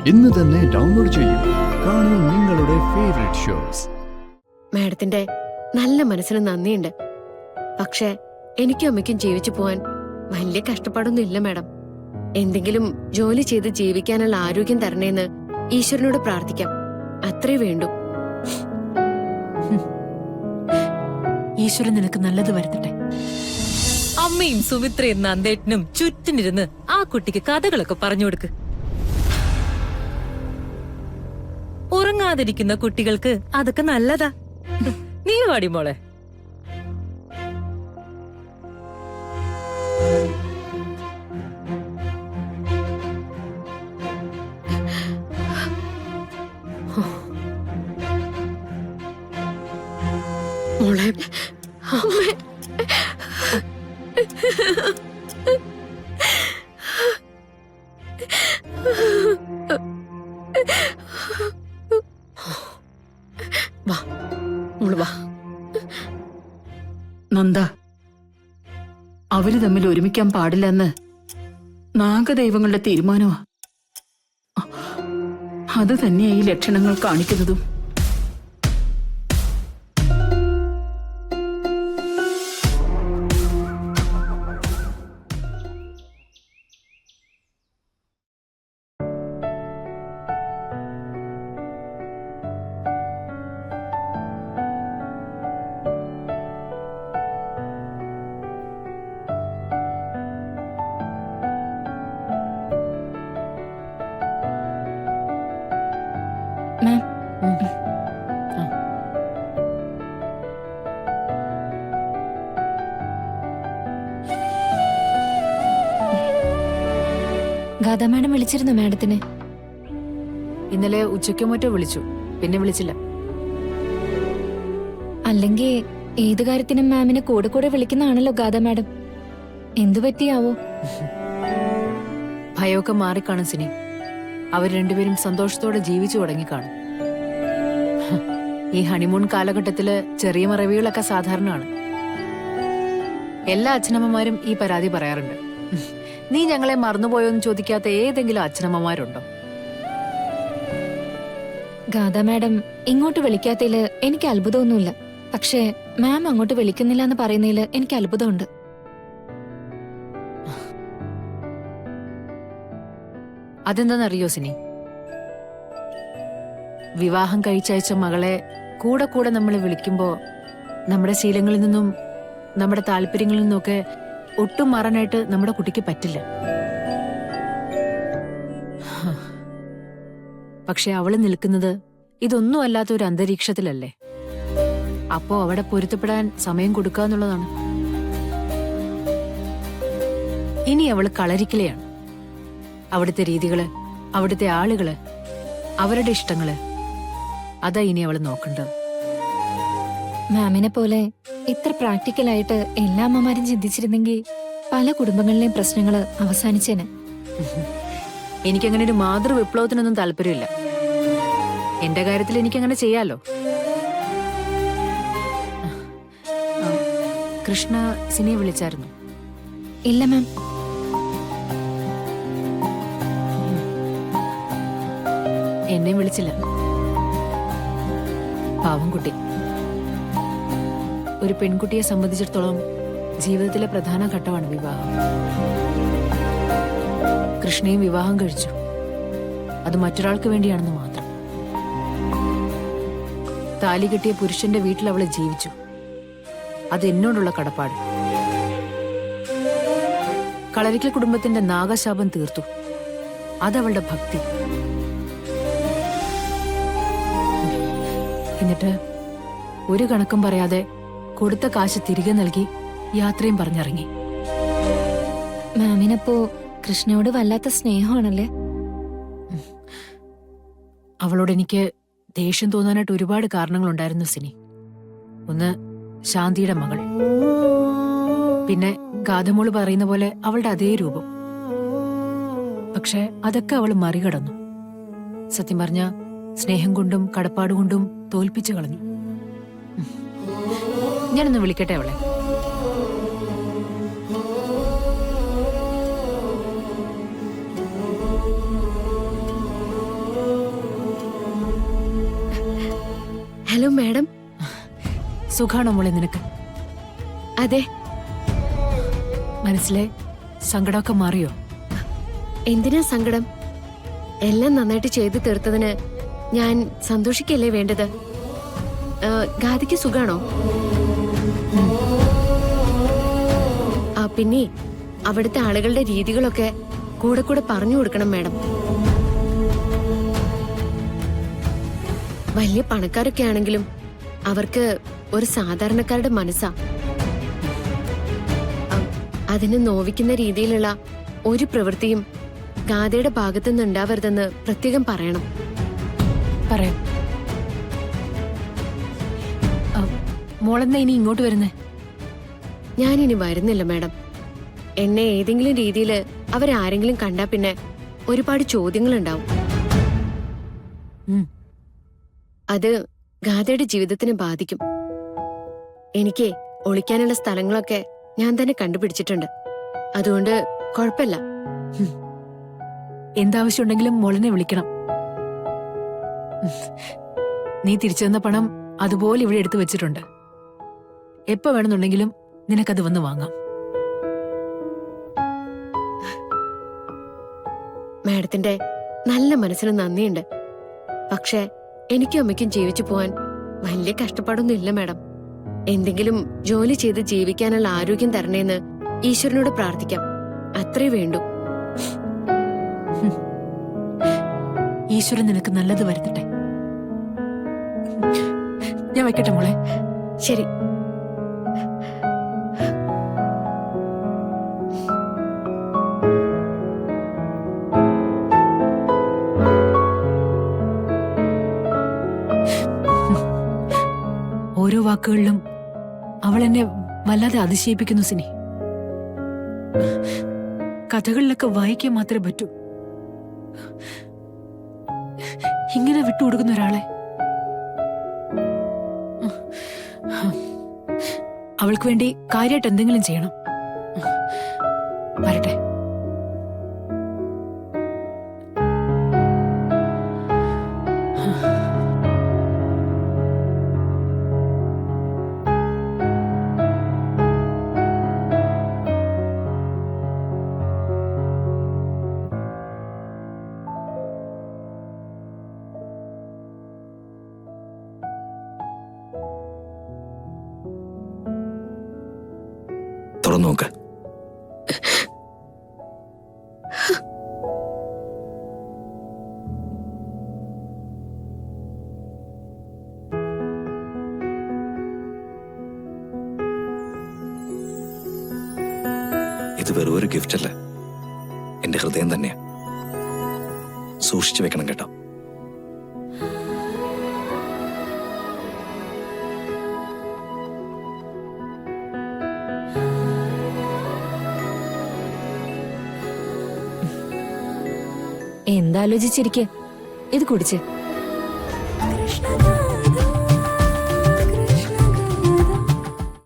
ഇന്ന് തന്നെ ഡൗൺലോഡ് ചെയ്യൂ. കാണൂ നിങ്ങളുടെ ഫേവറേറ്റ് ഷോസ്. മാഡത്തിന്റെ നല്ല മനസ്സിന് നന്ദിയുണ്ട്. പക്ഷെ എനിക്കും അമ്മയ്ക്കും ജീവിച്ചു പോവാൻ വലിയ കഷ്ടപ്പാടൊന്നും ഇല്ല മാഡം. എന്തെങ്കിലും ജോലി ചെയ്ത് ജീവിക്കാനുള്ള ആരോഗ്യം തരണേന്ന് ഈശ്വരനോട് പ്രാർത്ഥിക്കാം. അത്രേ വേണ്ടൂ. ഈശ്വരൻ നിനക്ക് നല്ലത് വരുത്തട്ടെ. അമ്മയും സുമിത്രയും നന്ദേട്ടനും ചുറ്റിനിരുന്ന് ആ കുട്ടിക്ക് കഥകളൊക്കെ പറഞ്ഞു കൊടുക്ക്. ഉറങ്ങാതിരിക്കുന്ന കുട്ടികൾക്ക് അതൊക്കെ നല്ലതാ. നീ പാടി മോളെ. മോളെ അമ്മേ വാ മോള് വാ. നന്ദ, അവര് തമ്മിൽ ഒരുമിക്കാൻ പാടില്ലെന്ന് നാഗദൈവങ്ങളുടെ തീരുമാനമാ. അത് തന്നെയാ ഈ ലക്ഷണങ്ങൾ കാണിക്കുന്നതും. ഗാഥാ മാഡം വിളിച്ചിരുന്നു മാഡത്തിനെ? ഇന്നലെ ഉച്ചയ്ക്ക് മറ്റോ വിളിച്ചു, പിന്നെ വിളിച്ചില്ല. അല്ലെങ്കിൽ ഏത് കാര്യത്തിനും മാമിനെ കൂടെ കൂടെ വിളിക്കുന്നതാണല്ലോ ഗാഥാ മാഡം. എന്തു പറ്റിയാവോ? ഭയമൊക്കെ മാറിക്കാണും സിനി. അവർ രണ്ടുപേരും സന്തോഷത്തോടെ ജീവിച്ചു തുടങ്ങിക്കാണും. ഈ ഹണിമൂൺ കാലഘട്ടത്തില് ചെറിയ മറവികളൊക്കെ സാധാരണമാണ്. എല്ലാ അച്ഛനമ്മമാരും ഈ പരാതി പറയാറുണ്ട്. നീ ഞങ്ങളെ മറന്നുപോയോന്ന് ചോദിക്കാത്ത ഏതെങ്കിലും അച്ഛനമ്മമാരുണ്ടോ? ഗാഥാ മാഡം ഇങ്ങോട്ട് വിളിക്കാത്തതില് എനിക്ക് അത്ഭുതമൊന്നുമില്ല. പക്ഷേ മാം അങ്ങോട്ട് വിളിക്കുന്നില്ല എന്ന് പറയുന്നതില് എനിക്ക് അത്ഭുതമുണ്ട്. അതെന്താണെന്നറിയോ സിനി? വിവാഹം കഴിച്ചയച്ച മകളെ കൂടെ കൂടെ നമ്മൾ വിളിക്കുമ്പോ നമ്മുടെ ശീലങ്ങളിൽ നിന്നും നമ്മുടെ താല്പര്യങ്ങളിൽ നിന്നൊക്കെ ഒട്ടും മാറാനായിട്ട് നമ്മുടെ കുട്ടിക്ക് പറ്റില്ല. പക്ഷെ അവള് നിൽക്കുന്നത് ഇതൊന്നും അല്ലാത്ത ഒരു അന്തരീക്ഷത്തിലല്ലേ. അപ്പോ അവിടെ പൊരുത്തപ്പെടാൻ സമയം കൊടുക്കാന്നുള്ളതാണ്. ഇനി അവള് കളരിക്കലെയാണ്. അവിടുത്തെ രീതികള്, അവിടുത്തെ ആളുകള്, അവരുടെ ഇഷ്ടങ്ങള്, അതാ ഇനി അവള് നോക്കണ്ടത്. മാമിനെ പോലെ ഇത്ര പ്രാക്ടിക്കലായിട്ട് എല്ലാ അമ്മമാരും ചിന്തിച്ചിരുന്നെങ്കിൽ പല കുടുംബങ്ങളിലെയും പ്രശ്നങ്ങള് അവസാനിച്ചേനെ. എനിക്കങ്ങനെ ഒരു മാതൃവിപ്ലവത്തിനൊന്നും താല്പര്യമില്ല. എന്റെ കാര്യത്തിൽ എനിക്കങ്ങനെ ചെയ്യാലോ. കൃഷ്ണ സിനിയെ വിളിച്ചായിരുന്നു? ഇല്ല മാം. എന്നെയും വിളിച്ചില്ല. പാവം കുട്ടി. ഒരു പെൺകുട്ടിയെ സംബന്ധിച്ചിടത്തോളം ജീവിതത്തിലെ പ്രധാന ഘട്ടമാണ് വിവാഹം. കൃഷ്ണയും വിവാഹം കഴിച്ചു. അത് മറ്റൊരാൾക്ക് വേണ്ടിയാണെന്ന് മാത്രം. താലി കെട്ടിയ പുരുഷന്റെ വീട്ടിൽ അവളെ ജീവിച്ചു. അത് എന്നോടുള്ള കടപ്പാട്. കളരിക്കൽ കുടുംബത്തിന്റെ നാഗശാപം തീർത്തു. അതവളുടെ ഭക്തി. എന്നിട്ട് ഒരു കണക്കും പറയാതെ കൊടുത്ത കാശ് തിരികെ നൽകി യാത്രയും പറഞ്ഞിറങ്ങി. മാമിനപ്പോ കൃഷ്ണയോട് വല്ലാത്ത സ്നേഹമാണല്ലേ? അവളോട് എനിക്ക് ദേഷ്യം തോന്നാനായിട്ട് ഒരുപാട് കാരണങ്ങളുണ്ടായിരുന്നു സിനി. ഒന്ന് ശാന്തിയുടെ മകൾ, പിന്നെ ഗാഥമോള് പറയുന്ന പോലെ അവളുടെ അതേ രൂപം. പക്ഷെ അതൊക്കെ അവൾ മറികടന്നു. സത്യം പറഞ്ഞ സ്നേഹം കൊണ്ടും കടപ്പാടുകൊണ്ടും തോൽപ്പിച്ചു കളഞ്ഞു. ഞാനൊന്ന് വിളിക്കട്ടെ അവളെ. മാഡം. സുഖാണോ മോളെ നിനക്ക്? അതെ. മനസ്സിലെ സങ്കടമൊക്കെ മാറിയോ? എന്തിനാ സങ്കടം? എല്ലാം നന്നായിട്ട് ചെയ്തു തീർത്തതിന് ഞാൻ സന്തോഷിക്കല്ലേ വേണ്ടത്. ഗാദിക്ക് സുഖാണോ? പിന്നെ അവിടുത്തെ ആളുകളുടെ രീതികളൊക്കെ കൂടെ കൂടെ പറഞ്ഞു കൊടുക്കണം മാഡം. വലിയ പണക്കാരൊക്കെ ആണെങ്കിലും അവർക്ക് ഒരു സാധാരണക്കാരുടെ മനസ്സാ. അതിന് നോവിക്കുന്ന രീതിയിലുള്ള ഒരു പ്രവൃത്തിയും ഗാഥയുടെ ഭാഗത്തുനിന്ന് ഉണ്ടാവരുതെന്ന് പ്രത്യേകം പറയണം. പറയാം. മോളെന്നാ ഇനി ഇങ്ങോട്ട് വരുന്നേ? ഞാനിനി വരുന്നില്ല മാഡം. എന്നെ ഏതെങ്കിലും രീതിയിൽ അവരാരെങ്കിലും കണ്ടാ പിന്നെ ഒരുപാട് ചോദ്യങ്ങളുണ്ടാവും. അത് ഗാഥയുടെ ജീവിതത്തിനെ ബാധിക്കും. എനിക്ക് ഒളിക്കാനുള്ള സ്ഥലങ്ങളൊക്കെ ഞാൻ തന്നെ കണ്ടുപിടിച്ചിട്ടുണ്ട്. അതുകൊണ്ട് കുഴപ്പമില്ല. എന്താവശ്യമുണ്ടെങ്കിലും മോളനെ വിളിക്കണം. നീ തിരിച്ചു തന്ന പണം അതുപോലെ ഇവിടെ എടുത്തു വെച്ചിട്ടുണ്ട്. എപ്പോ വേണമെന്നുണ്ടെങ്കിലും നിനക്കത് വന്ന് വാങ്ങാം. മാഡത്തിന്റെ നല്ല മനസ്സിന് നന്ദിയുണ്ട്. പക്ഷെ എനിക്കും അമ്മയ്ക്കും ജീവിച്ചു പോവാൻ വലിയ കഷ്ടപ്പാടൊന്നും ഇല്ല മാഡം. എന്തെങ്കിലും ജോലി ചെയ്ത് ജീവിക്കാനുള്ള ആരോഗ്യം തരണേന്ന് ഈശ്വരനോട് പ്രാർത്ഥിക്കാം. അത്രേ വേണ്ടൂ. ഈശ്വരൻ നിനക്ക് നല്ലത് വരുത്തട്ടെ. ഞാൻ വെക്കട്ടെ മോളെ? ശരി. ഓരോ വാക്കുകളിലും അവൾ എന്നെ വല്ലാതെ അതിശയിപ്പിക്കുന്നു സിനി. കഥകളിലൊക്കെ വായിക്കാൻ മാത്രമേ പറ്റൂ. ഇങ്ങനെ വിട്ടുകൊടുക്കുന്ന ഒരാളെ അവൾക്ക് വേണ്ടി കാര്യമായിട്ട് എന്തെങ്കിലും ചെയ്യണം. വരട്ടെ. തുറന്നു നോക്ക്. ഇത് വെറും ഒരു ഗിഫ്റ്റ് അല്ല, എന്റെ ഹൃദയം തന്നെയാ. സൂക്ഷിച്ചു വെക്കണം കേട്ടോ. എന്താലോചിച്ചിരിക്കെ, ഇത് കുടിച്ച്.